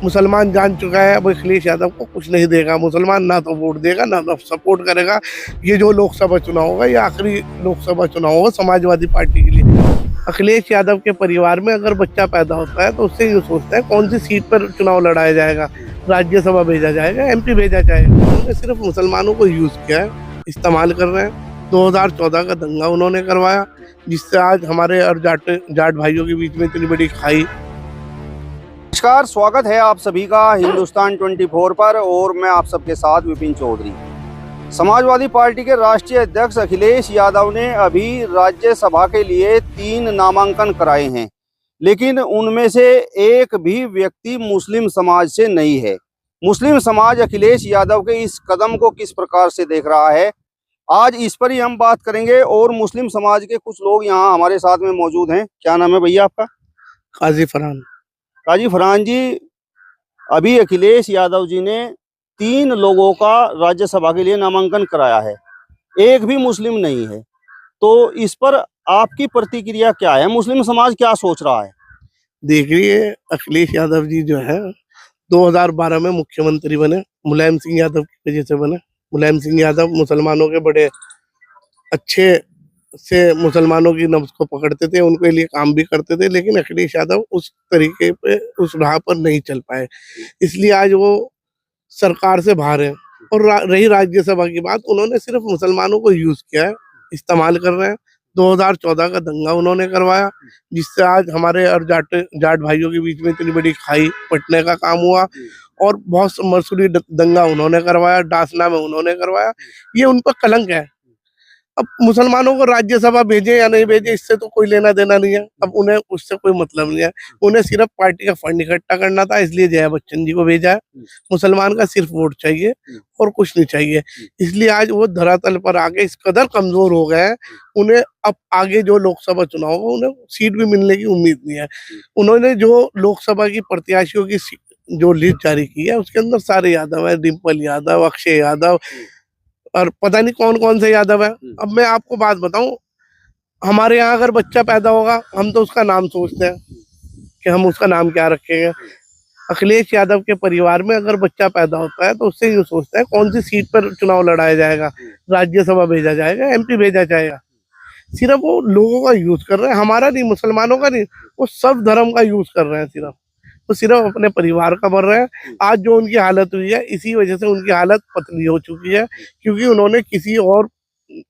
मुसलमान जान चुका है अब अखिलेश यादव को कुछ नहीं देगा। मुसलमान ना तो वोट देगा ना तो सपोर्ट करेगा। ये जो लोकसभा चुनाव होगा ये आखिरी लोकसभा चुनाव होगा समाजवादी पार्टी के लिए। अखिलेश यादव के परिवार में अगर बच्चा पैदा होता है तो उससे ये सोचता है कौन सी सीट पर चुनाव लड़ाया जाएगा, राज्यसभा भेजा जाएगा, एमपी भेजा जाएगा। उन्होंने सिर्फ मुसलमानों को यूज किया है, इस्तेमाल कर रहे हैं। 2014 का दंगा उन्होंने करवाया जिससे आज हमारे और जाट भाइयों के बीच में इतनी बड़ी खाई। नमस्कार, स्वागत है आप सभी का हिंदुस्तान 24 पर और मैं आप सबके साथ विपिन चौधरी। समाजवादी पार्टी के राष्ट्रीय अध्यक्ष अखिलेश यादव ने अभी राज्यसभा के लिए 3 नामांकन कराए हैं, लेकिन उनमें से एक भी व्यक्ति मुस्लिम समाज से नहीं है। मुस्लिम समाज अखिलेश यादव के इस कदम को किस प्रकार से देख रहा है, आज इस पर ही हम बात करेंगे। और मुस्लिम समाज के कुछ लोग यहाँ हमारे साथ में मौजूद हैं। क्या नाम है भैया आपका? काजी फरहान। काजी फरहान जी, अभी अखिलेश यादव जी ने 3 लोगों का राज्यसभा के लिए नामांकन कराया है, एक भी मुस्लिम नहीं है, तो इस पर आपकी प्रतिक्रिया क्या है? मुस्लिम समाज क्या सोच रहा है? देखिए, अखिलेश यादव जी जो है 2012 में मुख्यमंत्री बने, मुलायम सिंह यादव की वजह से बने। मुलायम सिंह यादव मुसलमानों के बड़े अच्छे से मुसलमानों की नब्ज को पकड़ते थे, उनके लिए काम भी करते थे, लेकिन अखिलेश यादव उस तरीके पे उस राह पर नहीं चल पाए, इसलिए आज वो सरकार से बाहर है। और रही राज्यसभा की बात, उन्होंने सिर्फ मुसलमानों को यूज किया है, इस्तेमाल कर रहे हैं। 2014 का दंगा उन्होंने करवाया जिससे आज हमारे और जाट भाइयों के बीच में इतनी बड़ी खाई पटने का काम हुआ। और बहुत मसूरी दंगा उन्होंने करवाया, डासना में उन्होंने करवाया। ये उन पर कलंक है। अब मुसलमानों को राज्यसभा भेजे या नहीं भेजे इससे तो कोई लेना देना नहीं है। अब उन्हें उससे कोई मतलब नहीं है। उन्हें सिर्फ पार्टी का फंड इकट्ठा करना था, इसलिए जया बच्चन जी को भेजा है। मुसलमान का सिर्फ वोट चाहिए और कुछ नहीं चाहिए। इसलिए आज वो धरातल पर आके इस कदर कमजोर हो गए हैं, उन्हें अब आगे जो लोकसभा चुनाव होगा उन्हें सीट भी मिलने की उम्मीद नहीं है। उन्होंने जो लोकसभा की प्रत्याशियों की जो लिस्ट जारी की है उसके अंदर सारे यादव है, डिम्पल यादव, अक्षय यादव और पता नहीं कौन कौन से यादव है। अब मैं आपको बात बताऊं, हमारे यहाँ अगर बच्चा पैदा होगा हम तो उसका नाम सोचते हैं कि हम उसका नाम क्या रखेंगे। अखिलेश यादव के परिवार में अगर बच्चा पैदा होता है तो उससे ये सोचता है कौन सी सीट पर चुनाव लड़ाया जाएगा, राज्यसभा भेजा जाएगा, एमपी भेजा जाएगा। सिर्फ वो लोगों का यूज कर रहे हैं, हमारा नहीं, मुसलमानों का नहीं, वो सब धर्म का यूज कर रहे हैं। वो सिर्फ अपने परिवार का बढ़ रहे हैं। आज जो उनकी हालत हुई है इसी वजह से उनकी हालत पतली हो चुकी है, क्योंकि उन्होंने किसी और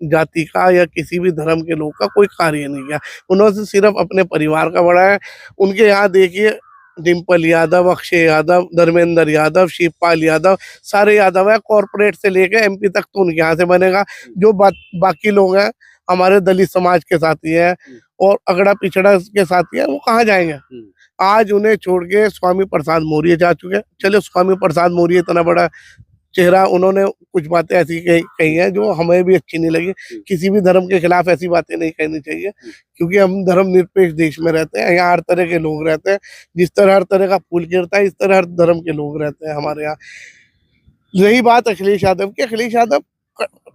जाति का या किसी भी धर्म के लोग का कोई कार्य नहीं किया। उन्होंने सिर्फ अपने परिवार का बढ़ा है। उनके यहाँ देखिए, डिम्पल यादव, अक्षय यादव, धर्मेंद्र यादव, शिवपाल यादव, सारे यादव है। कॉर्पोरेट से लेकर एमपी तक तो उनके यहाँ से बनेगा। जो बाकी लोग हैं हमारे दलित समाज के साथी हैं और अगड़ा पिछड़ा के साथी हैं, वो कहाँ जाएंगे? आज उन्हें छोड़ के स्वामी प्रसाद मौर्य जा चुके। चलो, स्वामी प्रसाद मौर्य इतना बड़ा चेहरा, उन्होंने कुछ बातें ऐसी कही हैं जो हमें भी अच्छी नहीं लगी। किसी भी धर्म के खिलाफ ऐसी बातें नहीं कहनी चाहिए, क्योंकि हम धर्म निरपेक्ष देश में रहते हैं। यहाँ हर तरह के लोग रहते हैं। जिस तरह हर तरह का फूल गिरता है इस तरह हर धर्म के लोग रहते हैं हमारे यहाँ। यही बात अखिलेश यादव की, अखिलेश यादव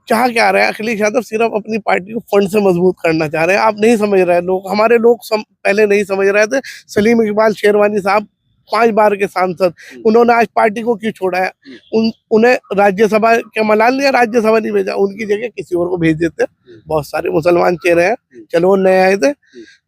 चाह क्या रहे हैं? अखिलेश यादव सिर्फ अपनी पार्टी को फंड से मजबूत करना चाह रहे हैं। आप नहीं समझ रहे लोग, हमारे लोग पहले नहीं समझ रहे थे। सलीम इकबाल शेरवानी साहब 5 बार के सांसद, उन्होंने आज पार्टी को क्यों छोड़ा है? उन्हें राज्यसभा के मलाल लिया, राज्यसभा नहीं भेजा, उनकी जगह किसी और को भेज देते। बहुत सारे मुसलमान चेहरे हैं, चलो वो नए आए थे,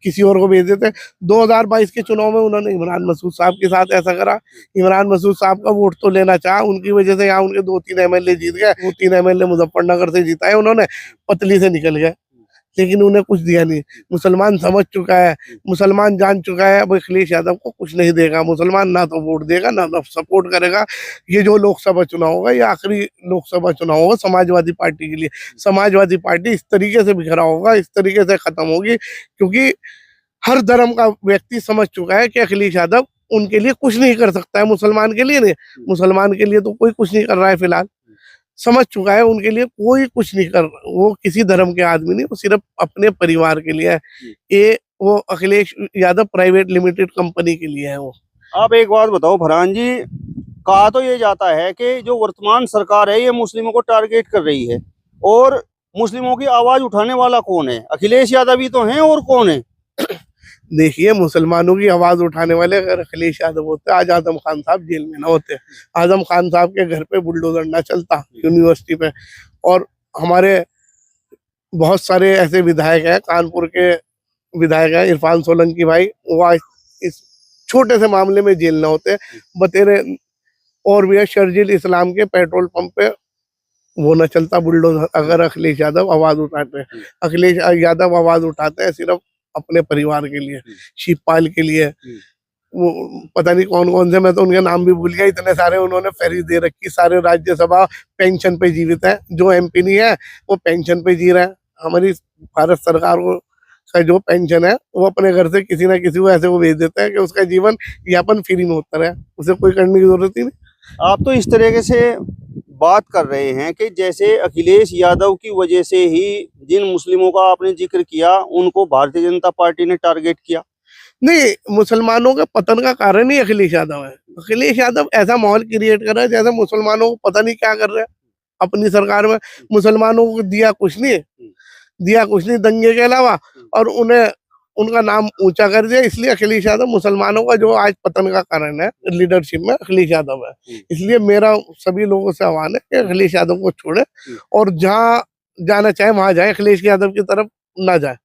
किसी और को भेज देते। 2022 के चुनाव में उन्होंने इमरान मसूद साहब के साथ ऐसा करा। इमरान मसूद साहब का वोट तो लेना चाहा, उनकी वजह से यहाँ उनके 2-3 एमएलए जीत गए। वो 3 एमएलए मुजफ्फरनगर से जीता है उन्होंने, पतली से निकल गए, लेकिन उन्हें कुछ दिया नहीं। मुसलमान समझ चुका है, मुसलमान जान चुका है अब अखिलेश यादव को कुछ नहीं देगा। मुसलमान ना तो वोट देगा ना तो सपोर्ट करेगा। ये जो लोकसभा चुनाव होगा ये आखिरी लोकसभा चुनाव होगा समाजवादी पार्टी के लिए। समाजवादी पार्टी इस तरीके से बिखरा होगा, इस तरीके से खत्म होगी, क्योंकि हर धर्म का व्यक्ति समझ चुका है कि अखिलेश यादव उनके लिए कुछ नहीं कर सकता है। मुसलमान के लिए नहीं, मुसलमान के लिए तो कोई कुछ नहीं कर रहा है फिलहाल। समझ चुका है उनके लिए कोई कुछ नहीं कर, वो किसी धर्म के आदमी नहीं, वो सिर्फ अपने परिवार के लिए है। ये वो Akhilesh Yadav private limited company के लिए है वो। आप एक बात बताओ फरहान जी, कहा तो ये जाता है कि जो वर्तमान सरकार है ये मुस्लिमों को टारगेट कर रही है, और मुस्लिमों की आवाज उठाने वाला कौन है? अखिलेश यादव ही तो हैं, और कौन है? देखिए, मुसलमानों की आवाज उठाने वाले अगर अखिलेश यादव होते, आज आजम खान साहब जेल में ना होते। आजम खान साहब के घर पे बुलडोजर ना चलता यूनिवर्सिटी पे। और हमारे बहुत सारे ऐसे विधायक हैं, कानपुर के विधायक हैं, इरफान सोलंकी भाई, वो आज इस छोटे से मामले में जेल ना होते। बतेरे और भी है, शर्जील इस्लाम के पेट्रोल पंप पे वो न चलता बुलडोजर, अगर अखिलेश यादव आवाज उठाते हैं। अखिलेश यादव आवाज उठाते हैं सिर्फ अपने परिवार के लिए, शिवपाल के लिए, वो पता नहीं कौन कौन से, मैं तो उनके नाम भी भूल गया, इतने सारे उन्होंने फेरी दे रखी। सारे राज्यसभा पेंशन पे जीवित है, जो एमपी नहीं है वो पेंशन पे जी रहा है। हमारी भारत सरकार का जो पेंशन है वो अपने घर से किसी ना किसी को ऐसे वो भेज देता है कि उसका जीवन यापन फ्री में होता रहे, उसे कोई करने की जरूरत ही नहीं। आप तो इस तरीके से बात कर रहे हैं कि जैसे अखिलेश यादव की वजह से ही जिन मुस्लिमों का आपने जिक्र किया उनको भारतीय जनता पार्टी ने टारगेट किया। नहीं, मुसलमानों के पतन का कारण ही अखिलेश यादव है। अखिलेश यादव ऐसा माहौल क्रिएट कर रहा है जैसे मुसलमानों को पता नहीं क्या कर रहे हैं अपनी सरकार में। मुसलमानों को दिया कुछ नहीं दंगे के अलावा, और उन्हें उनका नाम ऊंचा कर दिया। इसलिए अखिलेश यादव मुसलमानों का जो आज पतन का कारण है लीडरशिप में, अखिलेश यादव है। इसलिए मेरा सभी लोगों से आह्वान है कि अखिलेश यादव को छोड़े और जहाँ जाना चाहे वहां जाए, अखिलेश यादव की तरफ ना जाए।